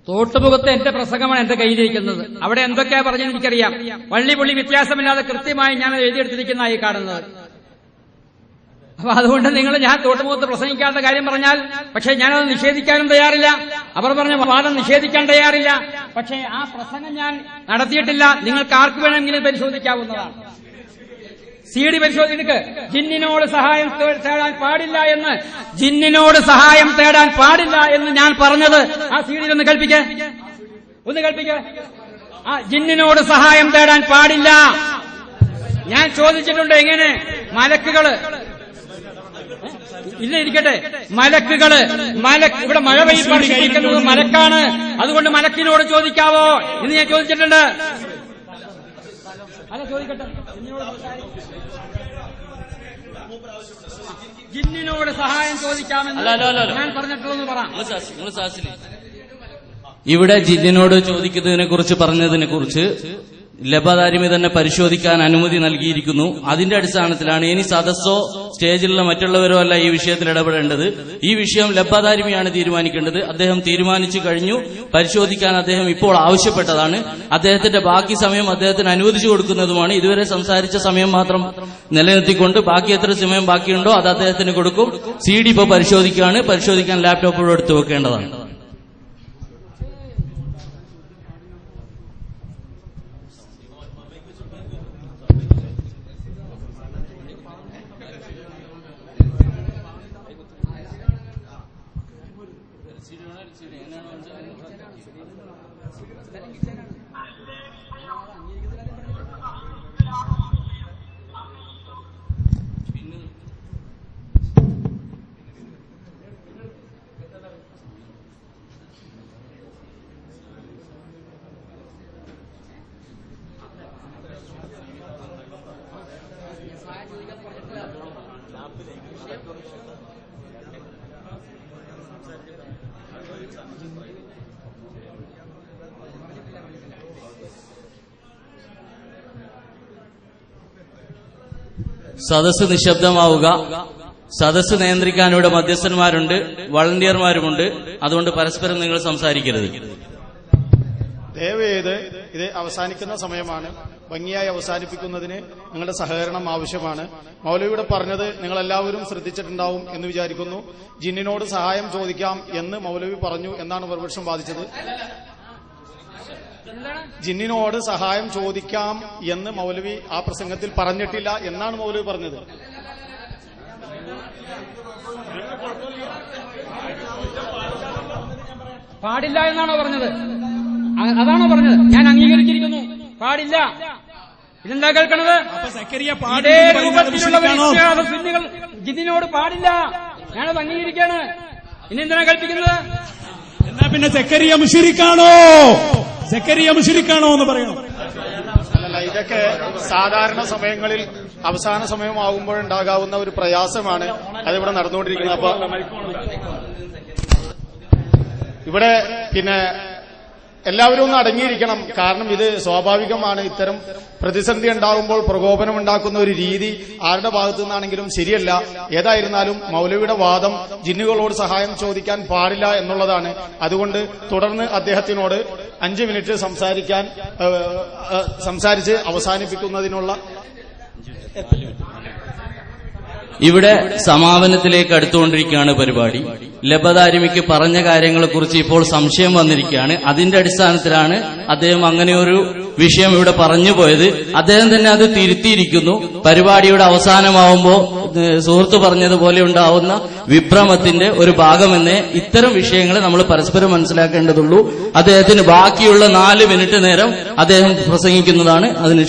തോട്ടുമുഖത്ത് എന്റെ പ്രസംഗമാണ് എന്റെ കയ്യിലിരിക്കുന്നത്. അവിടെ എന്തൊക്കെയാ പറഞ്ഞെന്ന് എനിക്കറിയാം. വള്ളി പുള്ളി വ്യത്യാസമില്ലാതെ കൃത്യമായി ഞാൻ എഴുതിയെടുത്തിരിക്കുന്നതായി കാണുന്നത്. അപ്പൊ അതുകൊണ്ട് നിങ്ങൾ ഞാൻ തോട്ടുമുഖത്ത് പ്രസംഗിക്കാത്ത കാര്യം പറഞ്ഞാൽ, പക്ഷെ ഞാനത് നിഷേധിക്കാനും തയ്യാറില്ല. അവർ പറഞ്ഞ വാദം നിഷേധിക്കാൻ തയ്യാറില്ല. പക്ഷേ ആ പ്രസംഗം ഞാൻ നടത്തിയിട്ടില്ല. നിങ്ങൾക്ക് ആർക്ക് വേണമെങ്കിലും പരിശോധിക്കാവുന്നതാണ്. CD പരിശോധിക്ക്. ജിന്നിനോട് സഹായം തേടാൻ പാടില്ല എന്ന്, ജിന്നിനോട് സഹായം തേടാൻ പാടില്ല എന്ന് ഞാൻ പറഞ്ഞത് ആ CD ഒന്ന് കേൾപ്പിക്കേ. ആ ജിന്നിനോട് സഹായം തേടാൻ പാടില്ല. ഞാൻ ചോദിച്ചിട്ടുണ്ട്. എങ്ങനെ മലക്കുകള് ഇല്ല ഇരിക്കട്ടെ, മലക്കുകള് ഇവിടെ മഴ പെയ്യിക്കുന്നത് മലക്കാണ്, അതുകൊണ്ട് മലക്കിനോട് ചോദിക്കാവോ എന്ന് ഞാൻ ചോദിച്ചിട്ടുണ്ട്. അല്ല ചോദിക്കട്ടെ, ജിന്നിനോട് സഹായം ചോദിക്കാമെന്ന് ഞാൻ പറഞ്ഞിട്ടുള്ളൂ. പറ. ഇവിടെ ജിന്നിനോട് ചോദിക്കുന്നതിനെ കുറിച്ച് പറഞ്ഞതിനെ കുറിച്ച് ലബദാരിമി തന്നെ പരിശോധിക്കാൻ അനുമതി നൽകിയിരിക്കുന്നു. അതിന്റെ അടിസ്ഥാനത്തിലാണ് ഇനി സദസ്സോ സ്റ്റേജിലുള്ള മറ്റുള്ളവരോ അല്ല ഈ വിഷയത്തിൽ ഇടപെടേണ്ടത്. ഈ വിഷയം ലബദാരിമിയാണ് തീരുമാനിക്കേണ്ടത്. അദ്ദേഹം തീരുമാനിച്ചു കഴിഞ്ഞു. പരിശോധിക്കാൻ അദ്ദേഹം ഇപ്പോൾ ആവശ്യപ്പെട്ടതാണ്. അദ്ദേഹത്തിന്റെ ബാക്കി സമയം അദ്ദേഹത്തിന് അനുവദിച്ചു കൊടുക്കുന്നതുമാണ്. ഇതുവരെ സംസാരിച്ച സമയം മാത്രം നിലനിർത്തിക്കൊണ്ട് ബാക്കി എത്ര സമയം ബാക്കിയുണ്ടോ അത് അദ്ദേഹത്തിന് കൊടുക്കും. CD ഇപ്പോൾ പരിശോധിക്കുകയാണ്. പരിശോധിക്കാൻ ലാപ്ടോപ്പ് എടുത്തു വെക്കേണ്ടതാണ്. സദസ്സ് നിശബ്ദമാവുക. സദസ്സ് നിയന്ത്രിക്കാൻ ഇവിടെ മധ്യസ്ഥന്മാരുണ്ട്, വളണ്ടിയർമാരുമുണ്ട്. അതുകൊണ്ട് പരസ്പരം നിങ്ങൾ സംസാരിക്കരുത്. ദയവേത് ഇത് അവസാനിക്കുന്ന സമയമാണ്. ഭംഗിയായി അവസാനിപ്പിക്കുന്നതിന് നിങ്ങളുടെ സഹകരണം ആവശ്യമാണ്. മൗലവിയുടെ പറഞ്ഞത് നിങ്ങളെല്ലാവരും ശ്രദ്ധിച്ചിട്ടുണ്ടാവും എന്ന് വിചാരിക്കുന്നു. ജിന്നിനോട് സഹായം ചോദിക്കാം എന്ന് മൗലവി പറഞ്ഞു എന്നാണ് പ്രതിപക്ഷം വാദിച്ചത്. ജിന്നിനോട് സഹായം ചോദിക്കാം എന്ന് മൗലവി ആ പ്രസംഗത്തിൽ പറഞ്ഞിട്ടില്ല എന്നാണ് മൗലവി പറഞ്ഞത്. പാടില്ല എന്നാണോ പറഞ്ഞത്? അതാണോ പറഞ്ഞത്? ഞാൻ അംഗീകരിച്ചിരിക്കുന്നു. പാടില്ല. ഇതെന്താ കേൾക്കണത്? ഇതേ രൂപത്തിലുള്ള സുന്നികൾ ജിന്നിനോട് പാടില്ല. ഞാനത് അംഗീകരിക്കാണ്. ഇനി എന്തിനാ കൽപ്പിക്കുന്നത്? എന്നാ പിന്നെ സക്കരിയ മുശ്രിക്കാണോ എന്ന് പറയണം. അല്ലല്ല, ഇതൊക്കെ സാധാരണ സമയങ്ങളിൽ അവസാന സമയമാകുമ്പോഴുണ്ടാകാവുന്ന ഒരു പ്രയാസമാണ് അതിവിടെ നടന്നുകൊണ്ടിരിക്കുന്നത്. അപ്പൊ ഇവിടെ എല്ലാവരും ഒന്ന് അടങ്ങിയിരിക്കണം. കാരണം ഇത് സ്വാഭാവികമാണ്. ഇത്തരം പ്രതിസന്ധി ഉണ്ടാകുമ്പോൾ പ്രകോപനം ഉണ്ടാക്കുന്ന ഒരു രീതി ആരുടെ ഭാഗത്തു നിന്നാണെങ്കിലും ശരിയല്ല. ഏതായിരുന്നാലും മൗലവിയുടെ വാദം ജിന്നുകളോട് സഹായം ചോദിക്കാൻ പാടില്ല എന്നുള്ളതാണ്. അതുകൊണ്ട് തുടർന്ന് അദ്ദേഹത്തിനോട് 5 മിനിറ്റ് സംസാരിച്ച് അവസാനിപ്പിക്കുന്നതിനുള്ള ഇവിടെ സമാപനത്തിലേക്ക് അടുത്തുകൊണ്ടിരിക്കുകയാണ് പരിപാടി. ലബദാരിമിക്ക് പറഞ്ഞ കാര്യങ്ങളെക്കുറിച്ച് ഇപ്പോൾ സംശയം വന്നിരിക്കുകയാണ്. അതിന്റെ അടിസ്ഥാനത്തിലാണ് അദ്ദേഹം അങ്ങനെ ഒരു വിഷയം ഇവിടെ പറഞ്ഞു പോയത്. അദ്ദേഹം തന്നെ അത് തിരുത്തിയിരിക്കുന്നു. പരിപാടിയുടെ അവസാനമാവുമ്പോൾ സുഹൃത്ത് പറഞ്ഞതുപോലെ ഉണ്ടാവുന്ന വിഭ്രമത്തിന്റെ ഒരു ഭാഗമെന്നേ ഇത്തരം വിഷയങ്ങളെ നമ്മൾ പരസ്പരം മനസ്സിലാക്കേണ്ടതുള്ളൂ. അദ്ദേഹത്തിന് ബാക്കിയുള്ള 4 മിനിറ്റ് നേരം അദ്ദേഹം പ്രസംഗിക്കുന്നതാണ്. അതിന്